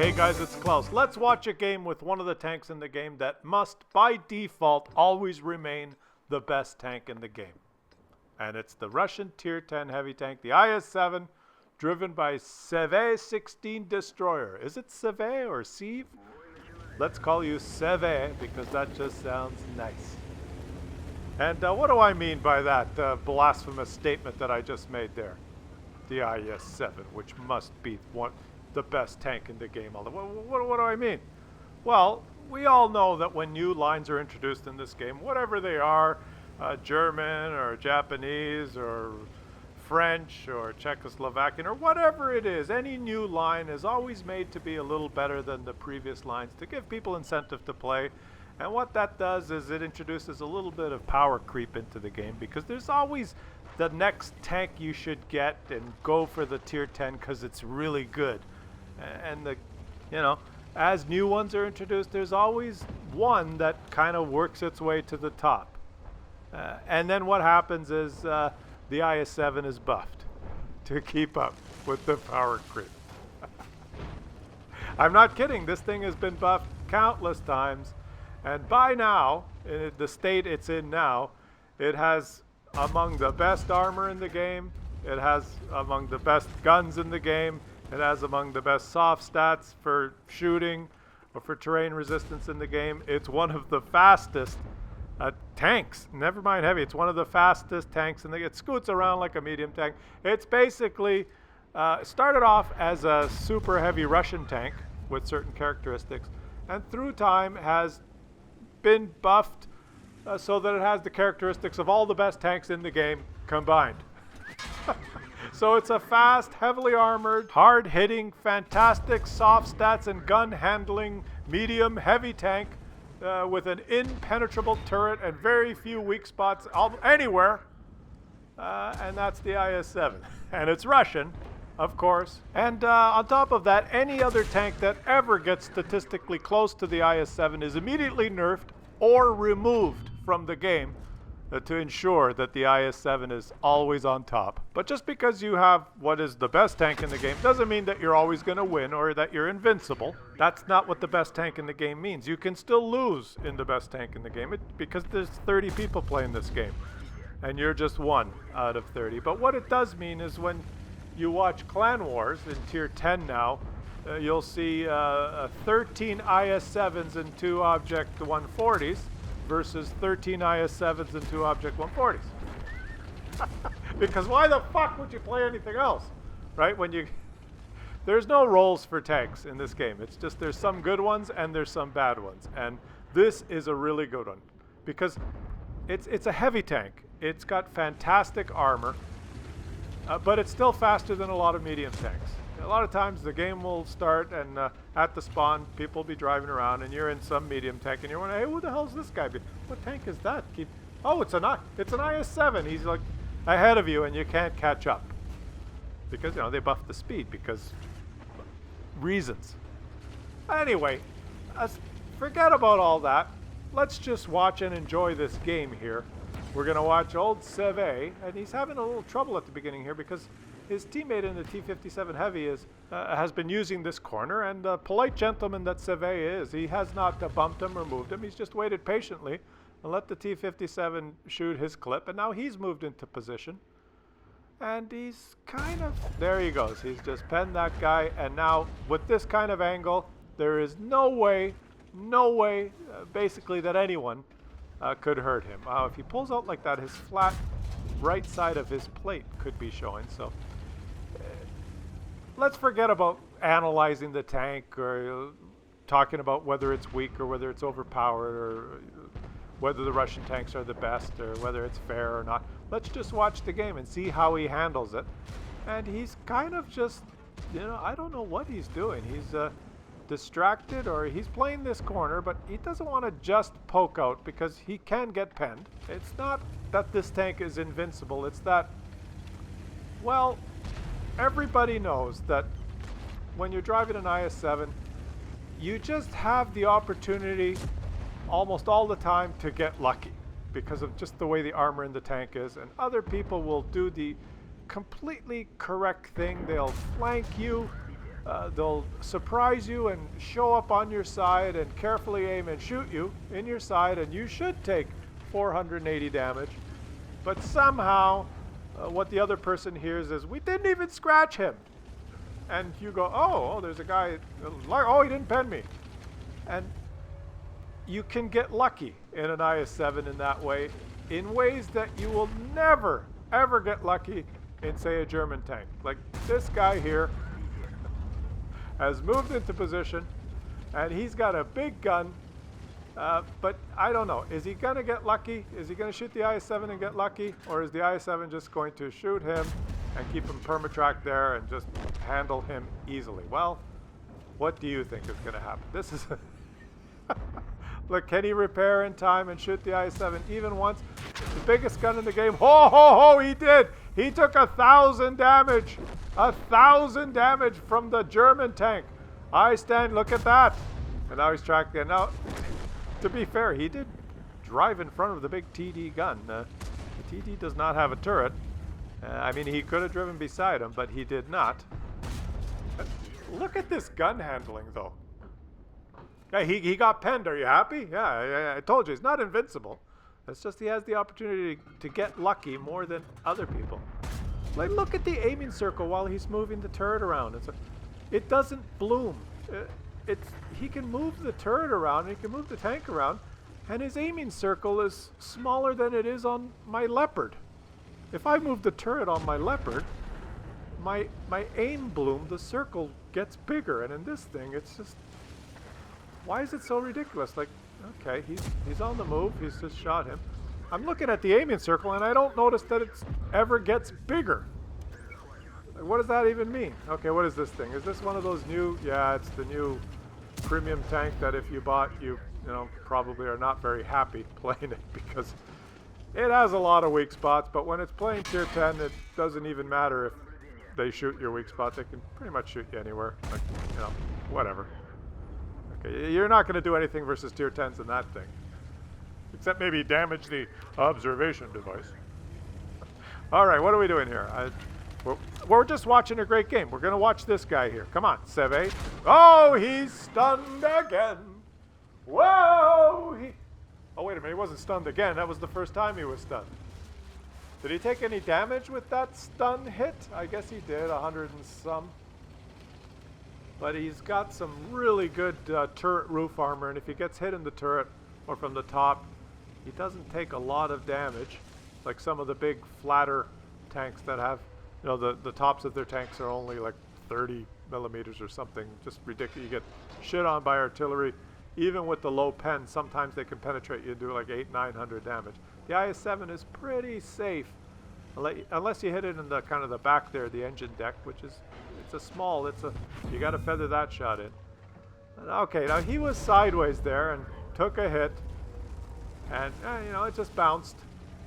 Hey guys, it's Klaus. Let's watch a game with one of the tanks in the game that must, by default, always remain the best tank in the game. And it's the Russian Tier 10 heavy tank, the IS-7, driven by Seve-16 Destroyer. Is it Seve or Sieve? Let's call you Seve because that just sounds nice. And what do I mean by that blasphemous statement that I just made there? The IS-7, which must be the best tank in the game. What do I mean? Well, we all know that when new lines are introduced in this game, whatever they are, German or Japanese or French or Czechoslovakian or whatever it is, any new line is always made to be a little better than the previous lines to give people incentive to play. And what that does is it introduces a little bit of power creep into the game because there's always the next tank you should get and go for the tier 10 because it's really good. And as new ones are introduced, there's always one that kind of works its way to the top. And then what happens is the IS-7 is buffed to keep up with the power creep. I'm not kidding. This thing has been buffed countless times. And by now, in the state it's in now, it has among the best armor in the game. It has among the best guns in the game. It has among the best soft stats for shooting or for terrain resistance in the game. It's one of the fastest tanks, never mind heavy. It's one of the fastest tanks in the game. It scoots around like a medium tank. It's basically started off as a super heavy Russian tank with certain characteristics, and through time has been buffed so that it has the characteristics of all the best tanks in the game combined. So it's a fast, heavily armored, hard-hitting, fantastic soft stats and gun handling, medium, heavy tank with an impenetrable turret and very few weak spots anywhere. And that's the IS-7. And it's Russian, of course. And on top of that, any other tank that ever gets statistically close to the IS-7 is immediately nerfed or removed from the game to ensure that the IS-7 is always on top. But just because you have what is the best tank in the game doesn't mean that you're always going to win or that you're invincible. That's not what the best tank in the game means. You can still lose in the best tank in the game because there's 30 people playing this game and you're just one out of 30. But what it does mean is when you watch Clan Wars in Tier 10 now, you'll see 13 IS-7s and 2 Object 140s versus 13 IS-7s and 2 Object 140s. Because why the fuck would you play anything else, right? There's no roles for tanks in this game. It's just there's some good ones and there's some bad ones. And this is a really good one because it's a heavy tank. It's got fantastic armor, but it's still faster than a lot of medium tanks. A lot of times the game will start and at the spawn people will be driving around and you're in some medium tank and you're wondering, hey, who the hell's this guy? What tank is that? Oh, it's an IS-7. He's like ahead of you and you can't catch up because they buffed the speed because reasons. Anyway, forget about all that. Let's just watch and enjoy this game here. We're gonna watch old Seve, and he's having a little trouble at the beginning here because his teammate in the T-57 Heavy has been using this corner, and the polite gentleman that Seve is, he has not bumped him or moved him. He's just waited patiently and let the T-57 shoot his clip, and now he's moved into position. And he's there he goes. He's just penned that guy, and now with this kind of angle, there is no way, basically, that anyone could hurt him. If he pulls out like that, his flat right side of his plate could be showing, so let's forget about analyzing the tank or talking about whether it's weak or whether it's overpowered or whether the Russian tanks are the best or whether it's fair or not. Let's just watch the game and see how he handles it. And he's kind of just, I don't know what he's doing. He's distracted or he's playing this corner, but he doesn't want to just poke out because he can get penned. It's not that this tank is invincible. It's that, well, everybody knows that when you're driving an IS-7, you just have the opportunity almost all the time to get lucky because of just the way the armor in the tank is, and other people will do the completely correct thing. They'll flank you they'll surprise you and show up on your side and carefully aim and shoot you in your side, and you should take 480 damage. But somehow, what the other person hears is, we didn't even scratch him. And you go, oh, there's a guy, oh, he didn't pen me. And you can get lucky in an IS-7 in that way, in ways that you will never, ever get lucky in, say, a German tank. Like this guy here has moved into position, and he's got a big gun, but I don't know. Is he going to get lucky? Is he going to shoot the IS-7 and get lucky? Or is the IS-7 just going to shoot him and keep him permatrack there and just handle him easily? Well, what do you think is going to happen? This is... Look, can he repair in time and shoot the IS-7 even once? The biggest gun in the game. Ho, ho, ho, he did! He took 1,000 damage. 1,000 damage from the German tank. I stand, look at that. And now he's tracked in. Now, to be fair, he did drive in front of the big TD gun. The TD does not have a turret. I mean, he could have driven beside him, but he did not. Look at this gun handling, though. Yeah, he got penned. Are you happy? Yeah, I told you, he's not invincible. It's just he has the opportunity to get lucky more than other people. Like, look at the aiming circle while he's moving the turret around. It doesn't bloom. He can move the turret around, and he can move the tank around, and his aiming circle is smaller than it is on my Leopard. If I move the turret on my Leopard, my aim bloom, the circle gets bigger, and in this thing, it's just... Why is it so ridiculous? Like, okay, he's on the move. He's just shot him. I'm looking at the aiming circle, and I don't notice that it ever gets bigger. Like, what does that even mean? Okay, what is this thing? Is this one of those new... Yeah, it's the new premium tank that if you bought, you probably are not very happy playing it, because it has a lot of weak spots, but when it's playing tier 10, it doesn't even matter if they shoot your weak spots. They can pretty much shoot you anywhere. Like, whatever. Okay, you're not going to do anything versus tier 10s in that thing. Except maybe damage the observation device. All right, what are we doing here? We're just watching a great game. We're going to watch this guy here. Come on, Seve. Oh, he's stunned again. Whoa! Oh, wait a minute. He wasn't stunned again. That was the first time he was stunned. Did he take any damage with that stun hit? I guess he did, 100 and some. But he's got some really good turret roof armor, and if he gets hit in the turret or from the top, he doesn't take a lot of damage, like some of the big flatter tanks that have, the tops of their tanks are only like 30 millimeters or something, just ridiculous. You get shit on by artillery. Even with the low pen, sometimes they can penetrate you and do like 800-900 damage. The IS-7 is pretty safe, unless you hit it in the kind of the back there, the engine deck, which is... you got to feather that shot in. Okay, now he was sideways there and took a hit, and it just bounced.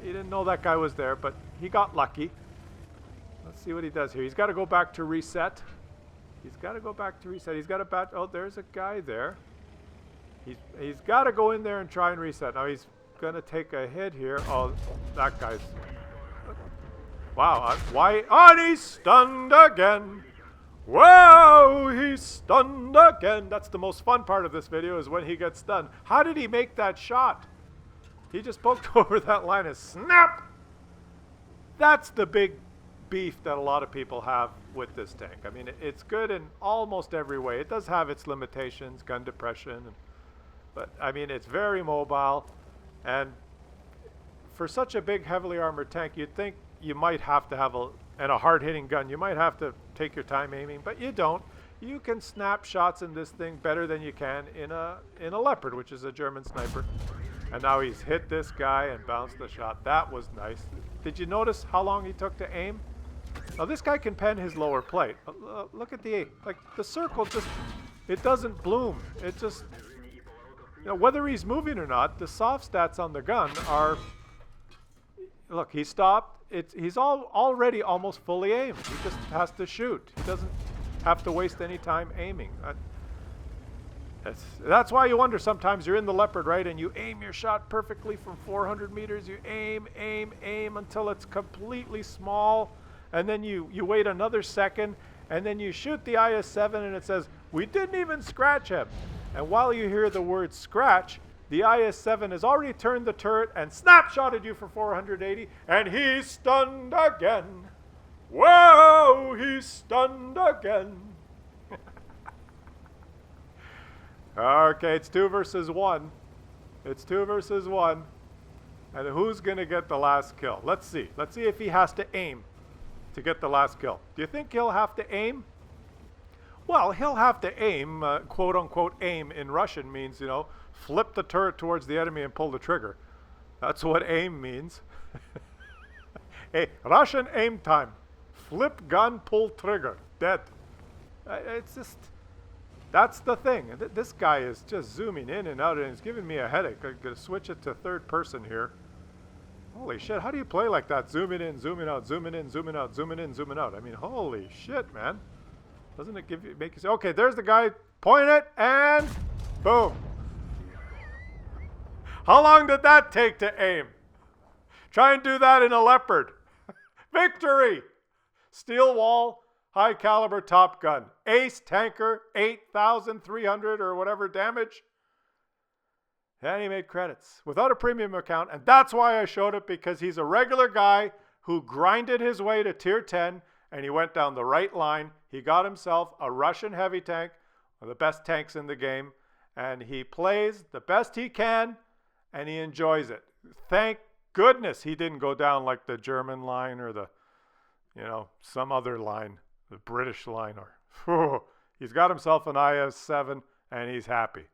He didn't know that guy was there, but he got lucky. Let's see what he does here. He's got to go back to reset. He's got to go back to reset. He's got to bat. Oh, there's a guy there. He's got to go in there and try and reset. Now he's gonna take a hit here. Oh, that guy's. Wow. Why? Oh, and he's stunned again. Whoa, he's stunned again. That's the most fun part of this video, is when he gets stunned. How did he make that shot? He just poked over that line and snap! That's the big beef that a lot of people have with this tank. I mean, it's good in almost every way. It does have its limitations, gun depression, but I mean, it's very mobile. And for such a big, heavily armored tank, you'd think you might have to have a hard-hitting gun. You might have to take your time aiming, but you don't. You can snap shots in this thing better than you can in a Leopard, which is a German sniper. And now he's hit this guy and bounced the shot. That was nice. Did you notice how long he took to aim? Now this guy can pen his lower plate. Look at the aim. Like, the circle just, it doesn't bloom. It just, whether he's moving or not, the soft stats on the gun are, look, he stopped. He's already almost fully aimed. He just has to shoot. He doesn't have to waste any time aiming. That's why you wonder sometimes you're in the Leopard, right? And you aim your shot perfectly from 400 meters. You aim until it's completely small. And then you wait another second and then you shoot the IS-7 and it says, we didn't even scratch him. And while you hear the word scratch, the IS-7 has already turned the turret and snapshotted you for 480, and he's stunned again. Whoa, he's stunned again. Okay, it's 2 versus 1. It's 2 versus 1. And who's going to get the last kill? Let's see. Let's see if he has to aim to get the last kill. Do you think he'll have to aim? Well, he'll have to aim, quote unquote aim in Russian means, you know, flip the turret towards the enemy and pull the trigger. That's what aim means. A Russian aim time. Flip gun, pull trigger. Dead. It's just, that's the thing. This guy is just zooming in and out and it's giving me a headache. I'm going to switch it to third person here. Holy shit, how do you play like that? Zooming in, zooming out, zooming in, zooming out, zooming in, zooming out. I mean, holy shit, man. Doesn't it make you say, okay, there's the guy, point it, and boom. How long did that take to aim? Try and do that in a Leopard. Victory! Steel wall, high caliber Top Gun. Ace tanker, 8,300 or whatever damage. And he made credits without a premium account. And that's why I showed it, because he's a regular guy who grinded his way to tier 10 and he went down the right line. He got himself a Russian heavy tank, one of the best tanks in the game. And he plays the best he can and he enjoys it. Thank goodness he didn't go down like the German line or the, you know, some other line, the British line. Or he's got himself an IS-7 and he's happy.